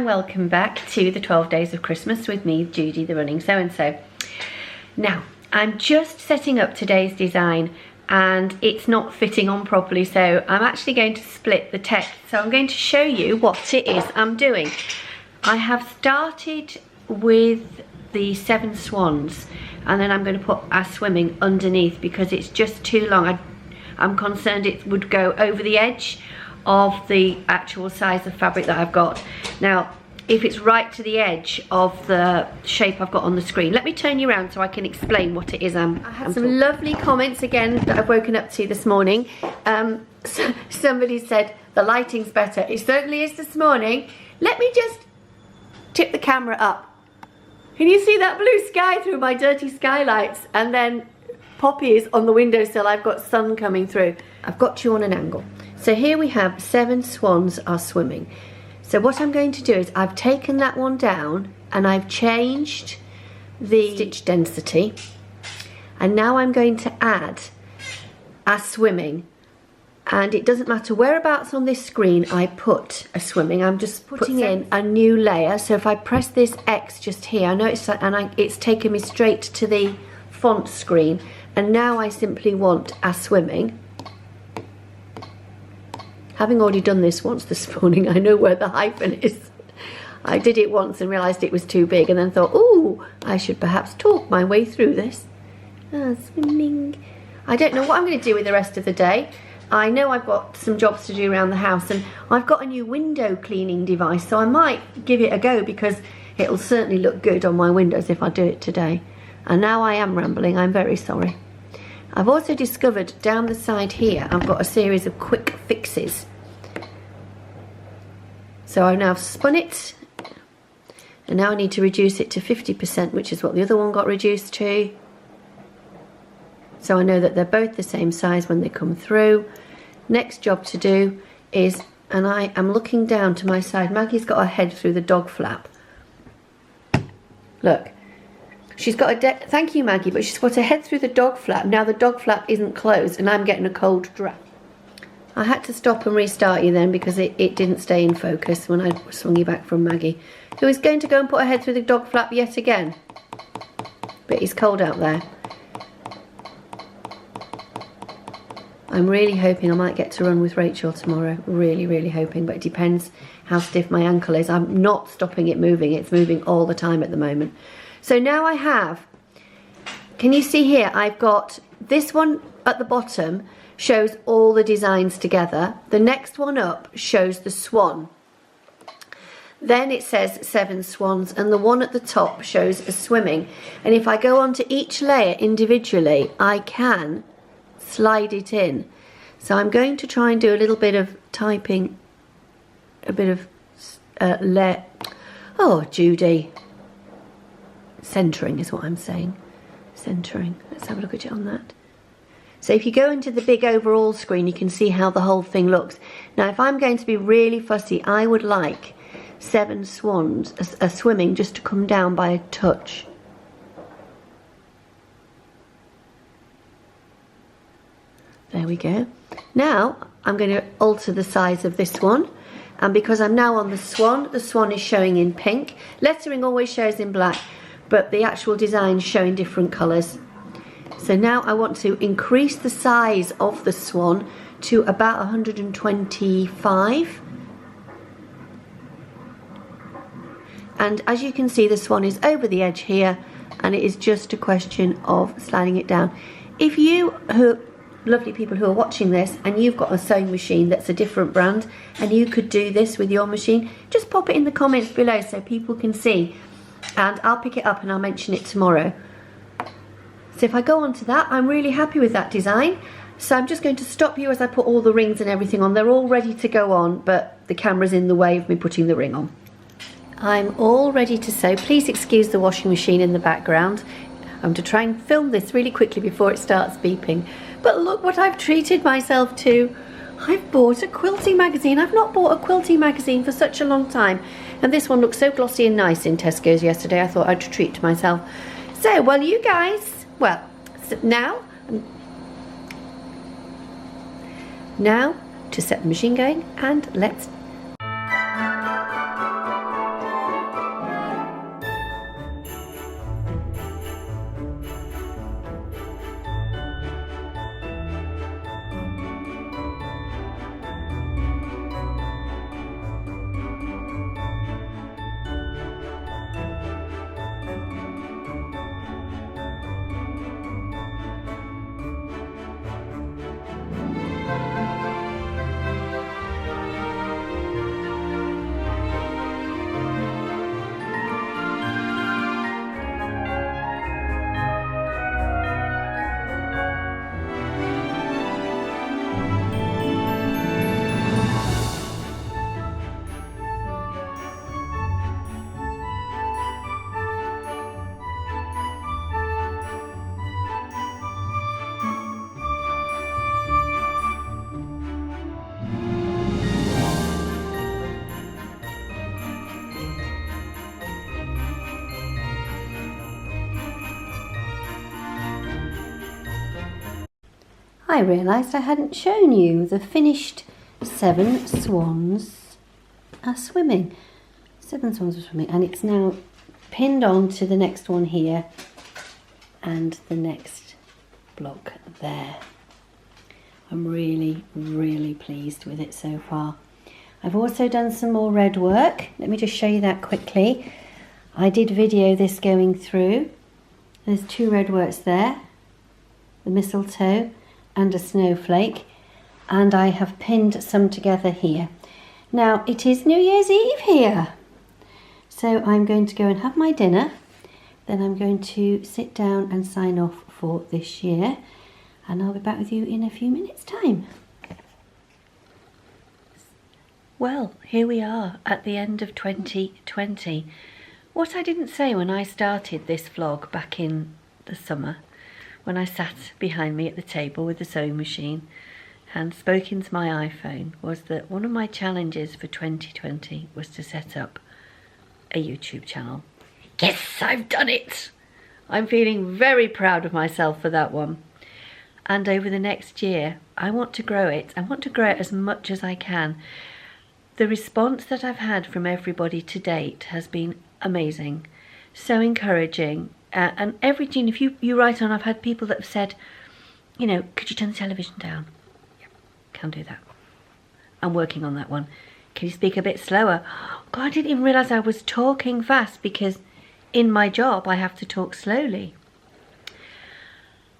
and welcome back to the 12 Days of Christmas with me, Judy, the running so-and-so. Now, I'm just setting up today's design and it's not fitting on properly, so I'm actually going to split the text. So I'm going to show you what it is I'm doing. I have started with the 7 swans and then I'm going to put our swimming underneath because it's just too long. I'm concerned it would go over the edge of the actual size of fabric that I've got. Now, if it's right to the edge of the shape I've got on the screen, let me turn you around so I can explain what it is I had some lovely comments again that I've woken up to this morning. Somebody said the lighting's better. It certainly is this morning. Let me just tip the camera up. Can you see that blue sky through my dirty skylights? And then poppies on the windowsill. I've got sun coming through. I've got you on an angle. So here we have 7 swans are swimming. So what I'm going to do is I've taken that one down and I've changed the stitch density. And now I'm going to add a swimming. And it doesn't matter whereabouts on this screen I put a swimming. I'm just putting in a new layer. So if I press this X just here, I know it's taken me straight to the font screen. And now I simply want a swimming. Having already done this once this morning, I know where the hyphen is. I did it once and realised it was too big and then thought, ooh, I should perhaps talk my way through this. Swimming. I don't know what I'm going to do with the rest of the day. I know I've got some jobs to do around the house and I've got a new window cleaning device, so I might give it a go because it'll certainly look good on my windows if I do it today. And now I am rambling, I'm very sorry. I've also discovered down the side here, I've got a series of quick fixes. So I've now spun it, and now I need to reduce it to 50%, which is what the other one got reduced to. So I know that they're both the same size when they come through. Next job to do is, and I am looking down to my side, Maggie's got her head through the dog flap. Look. She's got a thank you, Maggie, but she's got her head through the dog flap. Now the dog flap isn't closed and I'm getting a cold draft. I had to stop and restart you then because it didn't stay in focus when I swung you back from Maggie, who is going to go and put her head through the dog flap yet again. But it's cold out there. I'm really hoping I might get to run with Rachel tomorrow. Really, really hoping, but it depends how stiff my ankle is. I'm not stopping it moving. It's moving all the time at the moment. So now I have, can you see here, I've got this one at the bottom shows all the designs together. The next one up shows the swan. Then it says 7 swans and the one at the top shows a swimming. And if I go onto each layer individually, I can slide it in. So I'm going to try and do a little bit of typing, a bit of, oh, Judy. Centering is what I'm saying. Centering. Let's have a look at it on that. So if you go into the big overall screen, you can see how the whole thing looks. Now, if I'm going to be really fussy, I would like 7 swans, a swimming, just to come down by a touch. There we go. Now, I'm going to alter the size of this one. And because I'm now on the swan is showing in pink. Lettering always shows in black, but the actual design is showing different colours. So now I want to increase the size of the swan to about 125. And as you can see, the swan is over the edge here, and it is just a question of sliding it down. If you, lovely people who are watching this, and you've got a sewing machine that's a different brand, and you could do this with your machine, just pop it in the comments below so people can see. And I'll pick it up and I'll mention it tomorrow. So if I go on to that, I'm really happy with that design. So I'm just going to stop you as I put all the rings and everything on. They're all ready to go on, but the camera's in the way of me putting the ring on. I'm all ready to sew. Please excuse the washing machine in the background. I'm going to try and film this really quickly before it starts beeping. But look what I've treated myself to. I've bought a quilting magazine. I've not bought a quilting magazine for such a long time. And this one looked so glossy and nice in Tesco's yesterday. I thought I'd treat myself. So, well, you guys, well, now to set the machine going, and let's I realised I hadn't shown you the finished 7 swans are swimming. 7 swans are swimming, and it's now pinned on to the next one here and the next block there. I'm really, really pleased with it so far. I've also done some more red work. Let me just show you that quickly. I did video this going through. There's 2 red works there, the mistletoe and a snowflake, and I have pinned some together here. Now it is New Year's Eve here, so I'm going to go and have my dinner, then I'm going to sit down and sign off for this year, and I'll be back with you in a few minutes time. Well, here we are at the end of 2020. What I didn't say when I started this vlog back in the summer, when I sat behind me at the table with the sewing machine and spoke into my iPhone, was that one of my challenges for 2020 was to set up a YouTube channel. Yes, I've done it! I'm feeling very proud of myself for that one. And over the next year, I want to grow it. I want to grow it as much as I can. The response that I've had from everybody to date has been amazing, so encouraging. And everything, if you write on, I've had people that have said, you know, could you turn the television down? Yeah, can do that. I'm working on that one. Can you speak a bit slower? God, I didn't even realise I was talking fast, because in my job I have to talk slowly.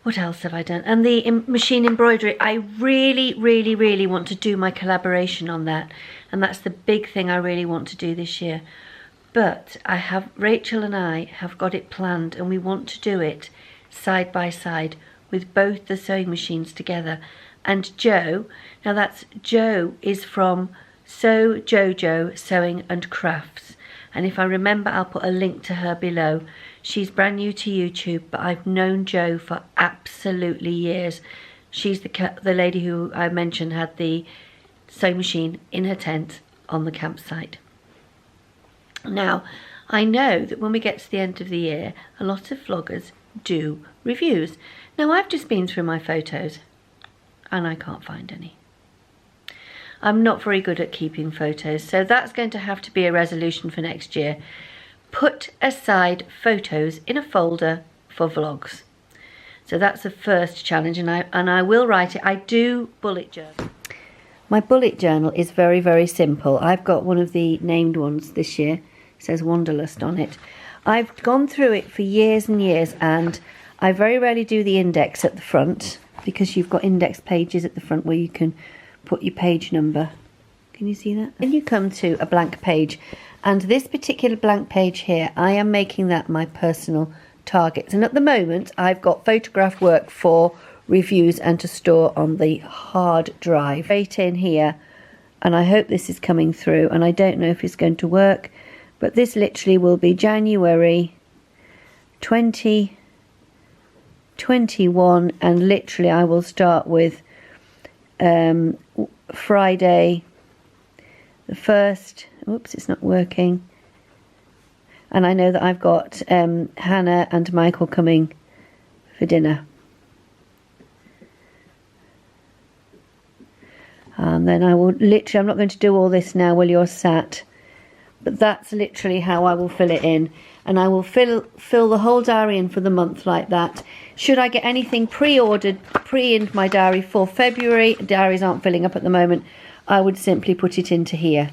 What else have I done? And the machine embroidery, I really, really, really want to do my collaboration on that. And that's the big thing I really want to do this year. But Rachel and I have got it planned, and we want to do it side by side with both the sewing machines together. And Jo, Jo is from Sewjojo Sewing and Crafts. And if I remember, I'll put a link to her below. She's brand new to YouTube, but I've known Jo for absolutely years. She's the lady who I mentioned had the sewing machine in her tent on the campsite. Now, I know that when we get to the end of the year, a lot of vloggers do reviews. Now, I've just been through my photos and I can't find any. I'm not very good at keeping photos, so that's going to have to be a resolution for next year. Put aside photos in a folder for vlogs. So that's the first challenge, and I will write it. I do bullet journal. My bullet journal is very, very simple. I've got one of the named ones this year. It says Wanderlust on it. I've gone through it for years and years, and I very rarely do the index at the front, because you've got index pages at the front where you can put your page number. Can you see that? Then you come to a blank page, and this particular blank page here, I am making that my personal targets. And at the moment, I've got photograph work for reviews and to store on the hard drive. Right in here, and I hope this is coming through, and I don't know if it's going to work, but this literally will be January 2021, and literally I will start with Friday the 1st. Oops, it's not working. And I know that I've got Hannah and Michael coming for dinner. And then I will literally, I'm not going to do all this now while you're sat, but that's literally how I will fill it in. And I will fill the whole diary in for the month like that. Should I get anything pre-ordered, into my diary for February, diaries aren't filling up at the moment, I would simply put it into here.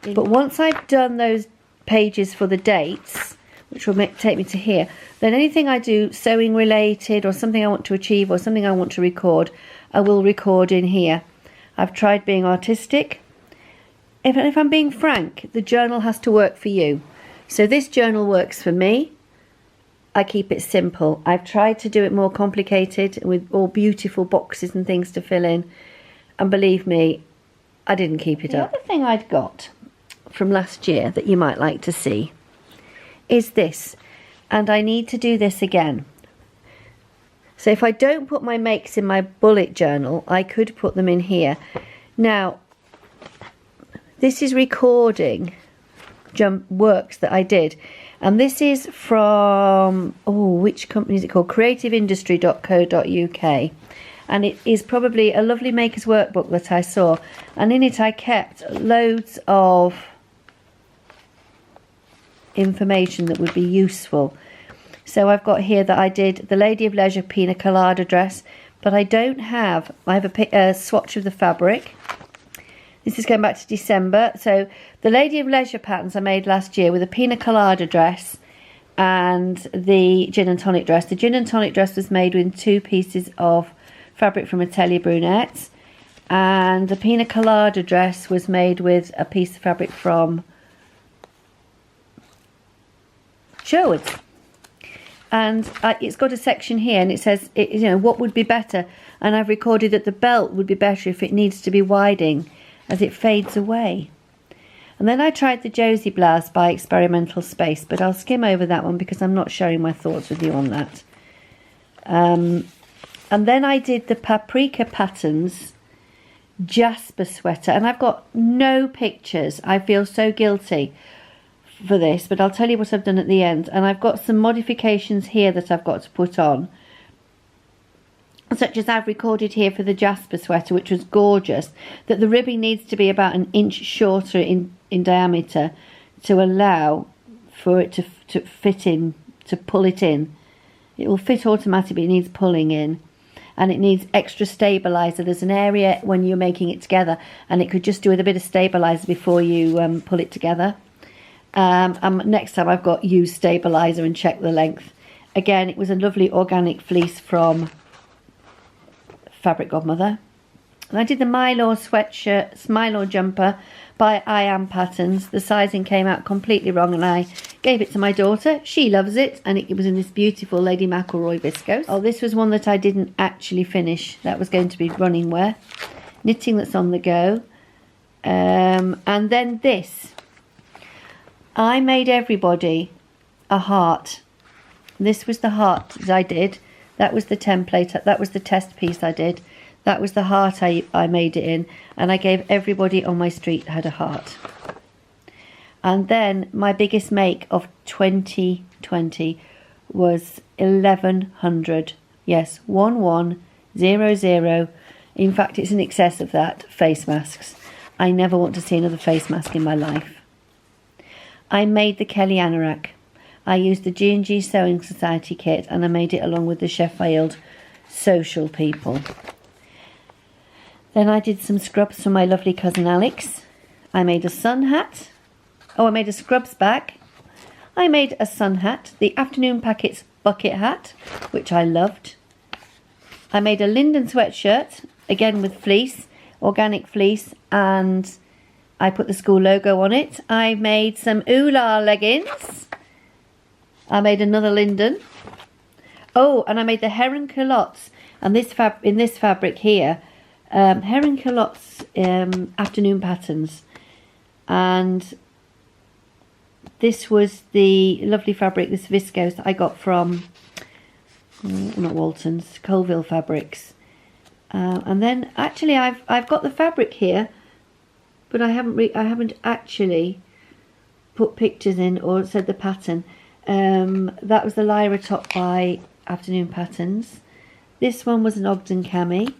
But once I've done those pages for the dates, which will take me to here. Then anything I do sewing related or something I want to achieve or something I want to record, I will record in here. I've tried being artistic. If I'm being frank, the journal has to work for you. So this journal works for me. I keep it simple. I've tried to do it more complicated with all beautiful boxes and things to fill in. And believe me, I didn't keep it up. The other thing I'd got from last year that you might like to see is this. And I need to do this again. So if I don't put my makes in my bullet journal, I could put them in here. Now, this is recording works that I did. And this is from, which company is it called? creativeindustry.co.uk. And it is probably a lovely maker's workbook that I saw. And in it I kept loads of information that would be useful. So I've got here that I did the Lady of Leisure Pina Colada dress. But I have a swatch of the fabric. This is going back to December. So the Lady of Leisure patterns I made last year with a Pina Colada dress and the Gin and Tonic dress. The Gin and Tonic dress was made with 2 pieces of fabric from Atelier Brunette. And the Pina Colada dress was made with a piece of fabric from Sherwood's. And it's got a section here and it says, what would be better? And I've recorded that the belt would be better if it needs to be widening, as it fades away. And then I tried the Josie blouse by Experimental Space, but I'll skim over that one because I'm not sharing my thoughts with you on that. And then I did the Paprika Patterns Jasper sweater, and I've got no pictures. I feel so guilty for this, but I'll tell you what I've done at the end. And I've got some modifications here that I've got to put on, such as I've recorded here for the Jasper sweater, which was gorgeous, that the ribbing needs to be about 1 inch shorter in diameter to allow for it to fit in, to pull it in. It will fit automatically, it needs pulling in. And it needs extra stabiliser. There's an area when you're making it together, and it could just do with a bit of stabiliser before you pull it together. Next time I've got use stabiliser and check the length. Again, it was a lovely organic fleece from Fabric Godmother. And I did the Mylor sweatshirt, Mylor jumper by I Am Patterns. The sizing came out completely wrong and I gave it to my daughter. She loves it, and it was in this beautiful Lady McElroy viscose. Oh, this was one that I didn't actually finish. That was going to be running wear. Knitting that's on the go. And then this. I made everybody a heart. This was the heart that I did. That was the template, that was the test piece I did. That was the heart I made it in. And I gave everybody on my street had a heart. And then my biggest make of 2020 was 1100. Yes, 1100. In fact, it's in excess of that, face masks. I never want to see another face mask in my life. I made the Kelly Anorak. I used the G&G Sewing Society kit, and I made it along with the Sheffield Social people. Then I did some scrubs for my lovely cousin Alex. I made a sun hat. I made a scrubs bag. I made a sun hat, the Afternoon Packets bucket hat, which I loved. I made a Linden sweatshirt, again with fleece, organic fleece, and I put the school logo on it. I made some Oola leggings. I made another Linden. Oh, and I made the Heron culottes. And in this fabric here, Heron culottes afternoon patterns. And this was the lovely fabric, this viscose that I got from, not Walton's, Colville Fabrics. And then actually I've got the fabric here, but I haven't actually put pictures in or said the pattern. That was the Lyra top by Afternoon Patterns. This one was an Ogden cami.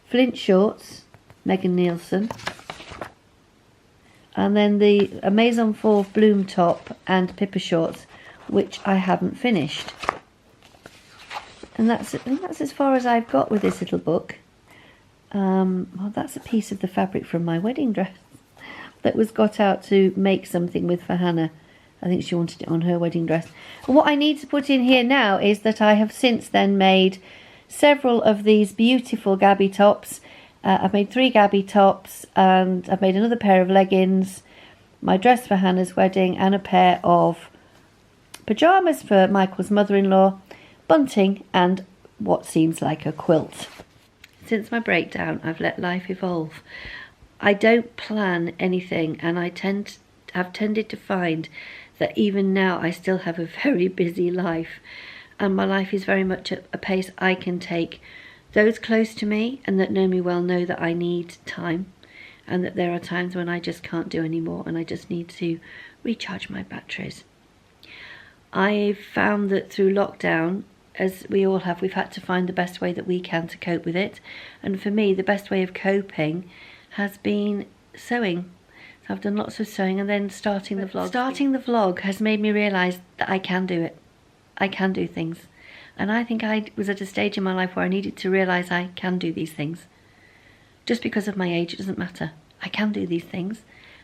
Flint shorts, Megan Nielsen. And then the Maison Fauve bloom top and Pippa shorts, which I haven't finished. And I think that's as far as I've got with this little book. Well, that's a piece of the fabric from my wedding dress that was got out to make something with for Hannah. I think she wanted it on her wedding dress. And what I need to put in here now is that I have since then made several of these beautiful Gabby tops. I've made 3 Gabby tops, and I've made another pair of leggings, my dress for Hannah's wedding, and a pair of pyjamas for Michael's mother-in-law, bunting, and what seems like a quilt. Since my breakdown, I've let life evolve. I don't plan anything, and I've tended to find that even now I still have a very busy life, and my life is very much at a pace I can take. Those close to me and that know me well know that I need time, and that there are times when I just can't do any more and I just need to recharge my batteries. I've found that through lockdown, as we all have, we've had to find the best way that we can to cope with it. And for me, the best way of coping has been sewing. So I've done lots of sewing, and then starting the vlog. Starting the vlog has made me realise that I can do it. I can do things. And I think I was at a stage in my life where I needed to realise I can do these things. Just because of my age, it doesn't matter. I can do these things.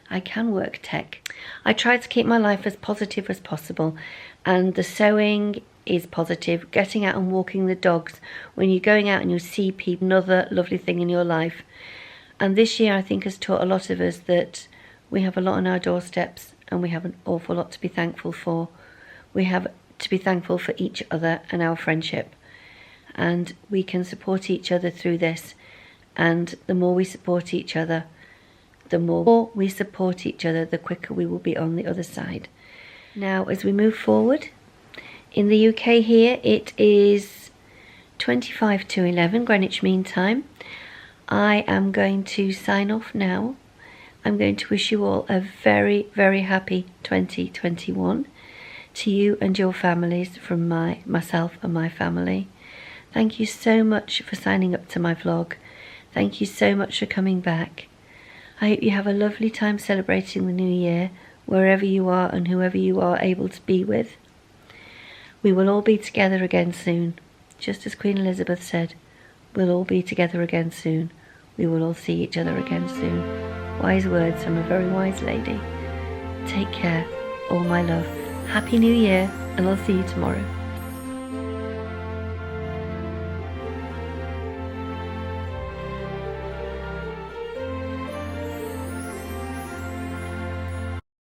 I can work tech. I try to keep my life as positive as possible, and the sewing is positive. Getting out and walking the dogs, when you're going out and you see people, another lovely thing in your life. And this year I think has taught a lot of us that we have a lot on our doorsteps, and we have an awful lot to be thankful for. We have to be thankful for each other and our friendship, and we can support each other through this. And the more we support each other, the quicker we will be on the other side. Now, as we move forward, in the UK here, it is 25 to 11 Greenwich Mean Time. I am going to sign off now. I'm going to wish you all a very, very happy 2021 to you and your families from myself and my family. Thank you so much for signing up to my vlog. Thank you so much for coming back. I hope you have a lovely time celebrating the new year, wherever you are and whoever you are able to be with. We will all be together again soon. Just as Queen Elizabeth said, we'll all be together again soon. We will all see each other again soon. Wise words from a very wise lady. Take care, all my love. Happy New Year, and I'll see you tomorrow.